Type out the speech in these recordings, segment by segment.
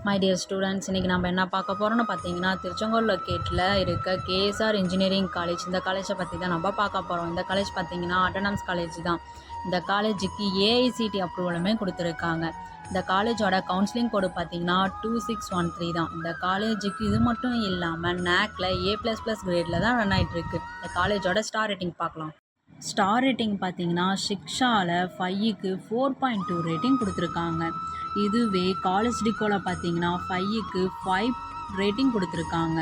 My dear students, இன்றைக்கி நம்ம என்ன பார்க்க போகிறோம்னு பார்த்தீங்கன்னா, திருச்செங்கோடு லொக்கேட்டில் இருக்க கேஎஸ்ஆர் இன்ஜினியரிங் காலேஜ். இந்த காலேஜை பற்றி தான் நம்ம பார்க்க போகிறோம். இந்த காலேஜ் பார்த்தீங்கன்னா அட்டானமஸ் காலேஜ் தான். இந்த காலேஜுக்கு ஏஐசிடி அப்ரூவலுமே கொடுத்துருக்காங்க. இந்த காலேஜோட கவுன்சிலிங் கோடு பார்த்தீங்கன்னா 2613 தான். இந்த காலேஜுக்கு இது மட்டும் இல்லாமல் நேக்கில் A++ கிரேடில் தான் ரன் ஆகிட்டுருக்கு. இந்த காலேஜோட ஸ்டார் ரேட்டிங் பார்க்கலாம். ஸ்டார் ரேட்டிங் பார்த்தீங்கன்னா சிக்ஷாவில் 5க்கு 4.2 ரேட்டிங் கொடுத்துருக்காங்க. இதுவே காலேஜ் டிகோவில் பார்த்தீங்கன்னா 5க்கு 5 ரேட்டிங் கொடுத்துருக்காங்க.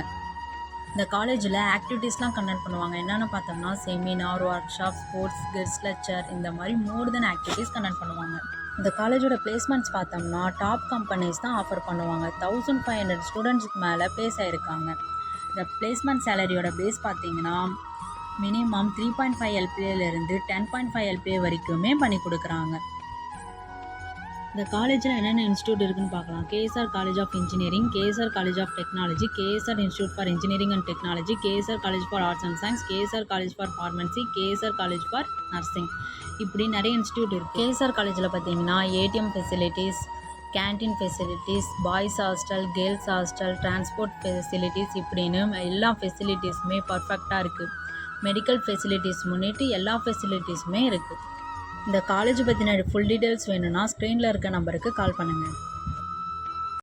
இந்த காலேஜில் ஆக்டிவிட்டீஸ்லாம் கண்டக்ட் பண்ணுவாங்க. என்னென்னு பார்த்தோம்னா seminar, work shop, sports, guest lecture, இந்த மாதிரி மோர் தென் ஆக்டிவிட்டீஸ் கண்டக்ட் பண்ணுவாங்க. இந்த காலேஜோட பிளேஸ்மெண்ட்ஸ் பார்த்தோம்னா டாப் கம்பெனிஸ் தான் ஆஃபர் பண்ணுவாங்க. 1500 ஸ்டூடெண்ட்ஸுக்கு மேலே ப்ளேஸ் ஆகிருக்காங்க. இந்த பிளேஸ்மெண்ட் சேலரியோட பேஸ் பார்த்தீங்கன்னா மினிமம் 3.5 LPAலேருந்து 10.5 LPA வரைக்குமே பண்ணி கொடுக்குறாங்க. இந்த காலேஜில் என்னென்ன இன்ஸ்டியூட் இருக்குதுன்னு பார்க்கலாம். KSR college of engineering, KSR college of technology, KSR institute for engineering and technology, KSR college for arts and science, KSR college for pharmacy, KSR college for nursing, இப்படி நிறைய இன்ஸ்டியூட் இருக்குது. கேஎஸ்ஆர் காலேஜில் பார்த்தீங்கன்னா ATM facilities, canteen facilities, boys hostel, girls hostel, transport facilities, இப்படின்னு எல்லா ஃபெசிலிட்டிஸுமே பர்ஃபெக்டாக இருக்குது. Medical facilities முன்னிட்டு எல்லா ஃபெசிலிட்டிஸுமே இருக்குது. இந்த காலேஜ் பற்றின ஃபுல் டீட்டெயில்ஸ் வேணும்னா ஸ்க்ரீனில் இருக்க நம்பருக்கு கால் பண்ணுங்கள்.